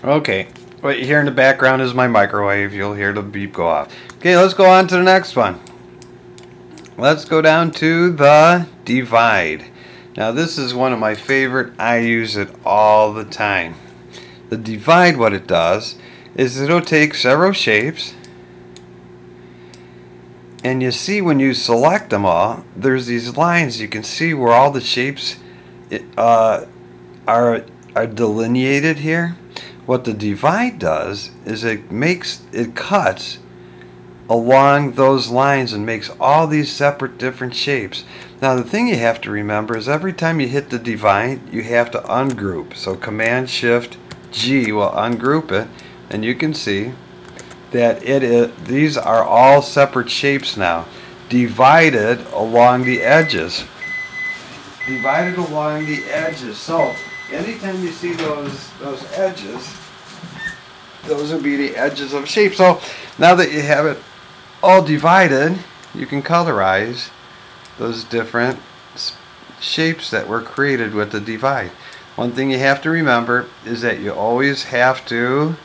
Okay, right here in the background is my microwave. You'll hear the beep go off. Okay, let's go on to the next one. Let's go down to the divide. Now this is one of my favorite. I use it all the time. The divide, what it does is it'll take several shapes, and you see when you select them all, there's these lines. You can see where all the shapes are delineated here. What the divide does is it cuts along those lines and makes all these separate different shapes. Now the thing you have to remember is every time you hit the divide, you have to ungroup. So Command Shift G will ungroup it, and you can see that these are all separate shapes now, divided along the edges. Divided along the edges. So anytime you see those edges, those will be the edges of shape. So now that you have it all divided, you can colorize those different shapes that were created with the divide. One thing you have to remember is that you always have to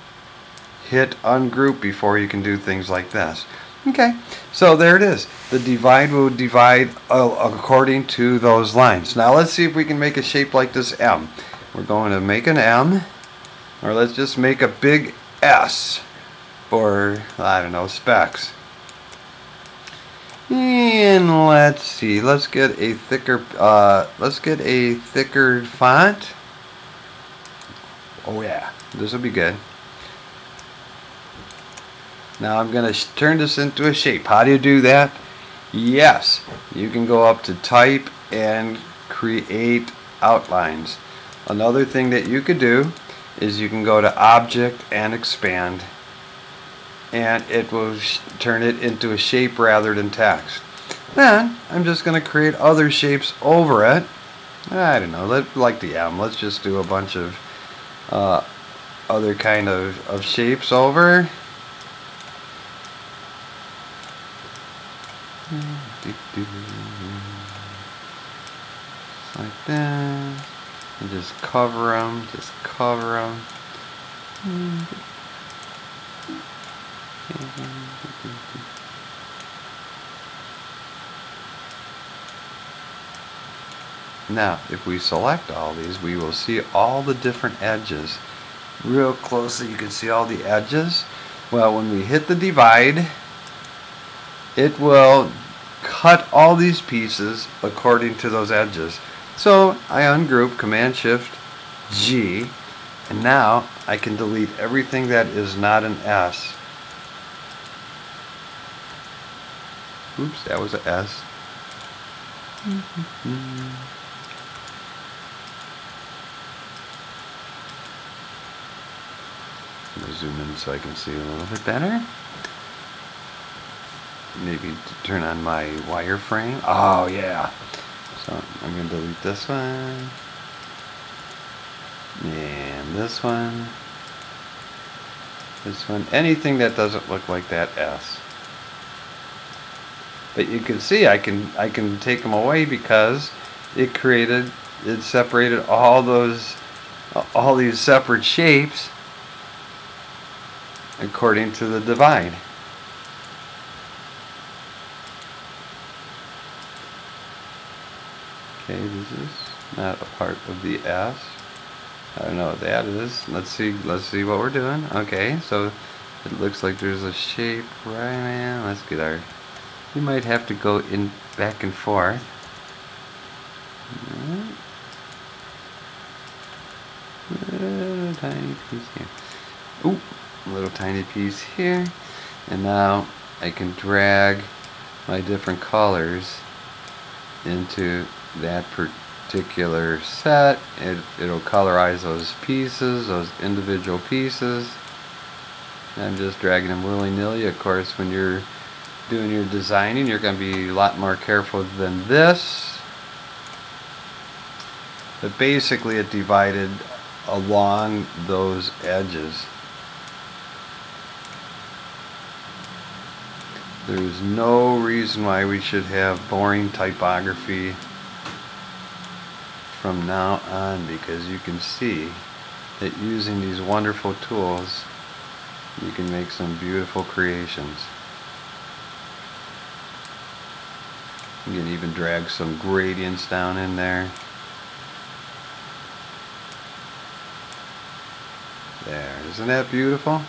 hit ungroup before you can do things like this. Okay, so there it is. The divide will divide according to those lines. Now let's see if we can make a shape like this M. We're going to make an M, or let's just make a big S for, I don't know, specs. And let's see, let's get a thicker font. Oh yeah, this will be good. Now I'm going to turn this into a shape. How do you do that? Yes, you can go up to Type and create outlines. Another thing that you could do is you can go to Object and Expand, and it will turn it into a shape rather than text. Then I'm just going to create other shapes over it. I don't know, like the M. Let's just do a bunch of other kind of shapes over. Like that. And just cover them. Just cover them. Now, if we select all these, we will see all the different edges. Real closely, you can see all the edges. Well, when we hit the divide, it will cut all these pieces according to those edges. So I ungroup, Command Shift G, and now I can delete everything that is not an S. Oops, that was an S. I'm going to zoom in so I can see a little bit better. Maybe turn on my wireframe. Oh yeah. So I'm going to delete this one. And this one. This one. Anything that doesn't look like that S. But you can see I can take them away because it separated all these separate shapes according to the divide. Okay, this is not a part of the S. I don't know what that is. Let's see what we're doing. Okay, so it looks like there's a shape right now. Let's get our, we might have to go in back and forth. Little tiny piece here. Ooh, a little tiny piece here. And now I can drag my different colors into that particular set. It'll colorize those pieces, those individual pieces. I'm just dragging them willy-nilly. Of course, when you're doing your designing, you're going to be a lot more careful than this. But basically it divided along those edges. There's no reason why we should have boring typography from now on, because you can see that using these wonderful tools you can make some beautiful creations. You can even drag some gradients down in there. There, isn't that beautiful?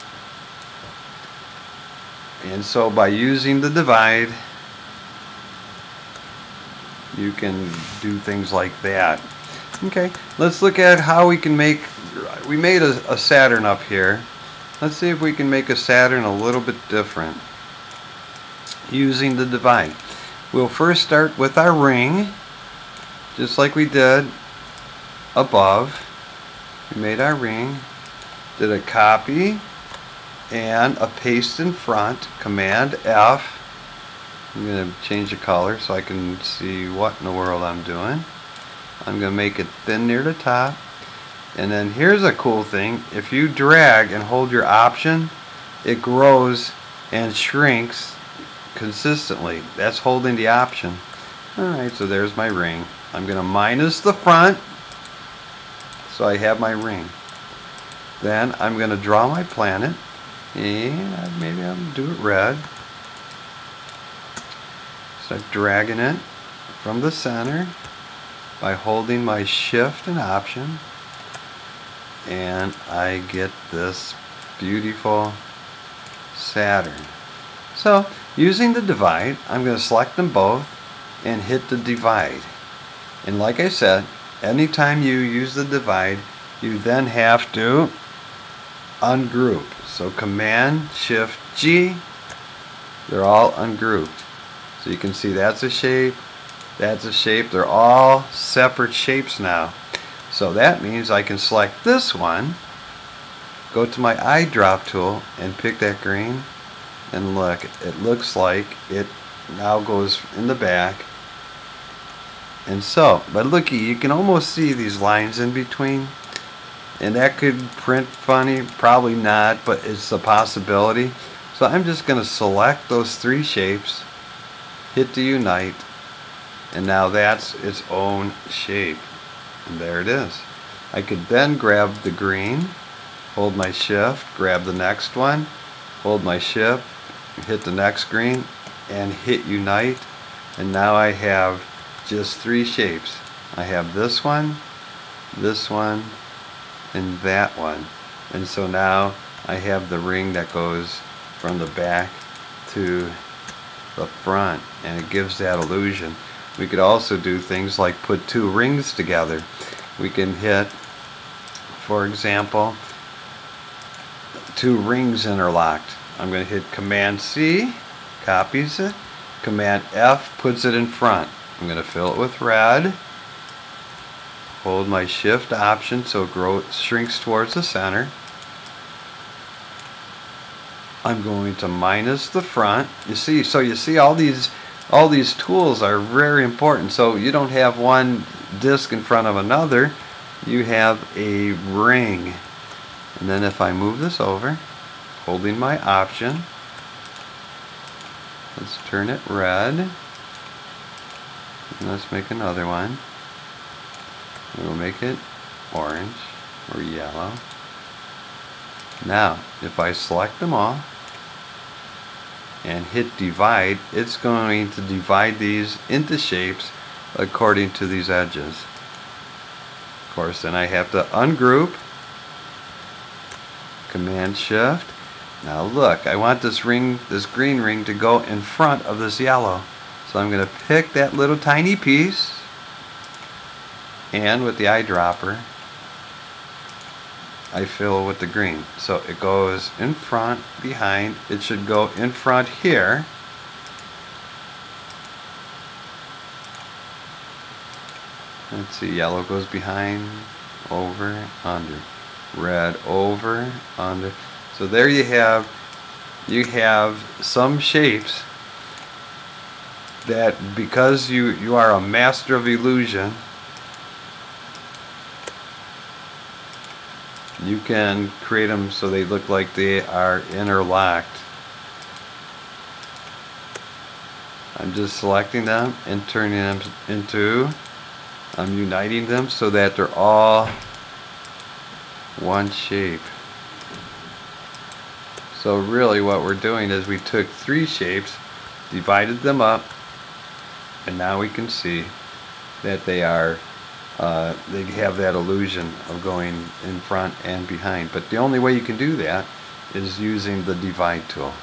And so by using the divide, you can do things like that. Okay, let's look at how we can make, we made a Saturn up here. Let's see if we can make a Saturn a little bit different using the divide. We'll first start with our ring, just like we did above. We made our ring, did a copy and a paste in front, Command F. I'm going to change the color so I can see what in the world I'm doing. I'm going to make it thin near the top. And then here's a cool thing. If you drag and hold your Option, it grows and shrinks consistently. That's holding the Option. Alright, so there's my ring. I'm going to minus the front so I have my ring. Then I'm going to draw my planet, and maybe I'll do it red. Start dragging it from the center by holding my Shift and Option, and I get this beautiful Saturn. So using the divide, I'm going to select them both and hit the divide. And like I said, anytime you use the divide, you then have to ungroup. So Command Shift G, they're all ungrouped. So you can see that's a shape, that's a shape. They're all separate shapes now. So that means I can select this one, go to my eyedrop tool and pick that green, and look, it looks like it now goes in the back. And so, but looky, you can almost see these lines in between. And that could print funny, probably not, but it's a possibility. So I'm just going to select those three shapes, hit the unite, and now that's its own shape. And there it is. I could then grab the green, hold my Shift, grab the next one, hold my Shift, hit the next green, and hit unite. And now I have just three shapes. I have this one, and that one. And so now I have the ring that goes from the back to the front, and it gives that illusion. We could also do things like put two rings together. We can hit, for example, two rings interlocked. I'm going to hit Command C, copies it, Command F puts it in front. I'm going to fill it with red, hold my Shift Option so it shrinks towards the center. I'm going to minus the front. You see, so you see all these tools are very important. So you don't have one disc in front of another, you have a ring. And then if I move this over, holding my Option, let's turn it red. And let's make another one. We'll make it orange or yellow. Now, if I select them all and hit divide, it's going to divide these into shapes according to these edges. Of course, then I have to ungroup, Command Shift. Now look, I want this ring, this green ring, to go in front of this yellow. So I'm going to pick that little tiny piece, and with the eyedropper I fill with the green. So it goes in front, behind. It should go in front here. Let's see, yellow goes behind, over, under. Red, over, under. So there you have some shapes that, because you are a master of illusion, you can create them so they look like they are interlocked. I'm just selecting them and turning them into, I'm uniting them so that they're all one shape. So really what we're doing is we took 3 shapes, divided them up, and now we can see that they have that illusion of going in front and behind. But the only way you can do that is using the divide tool.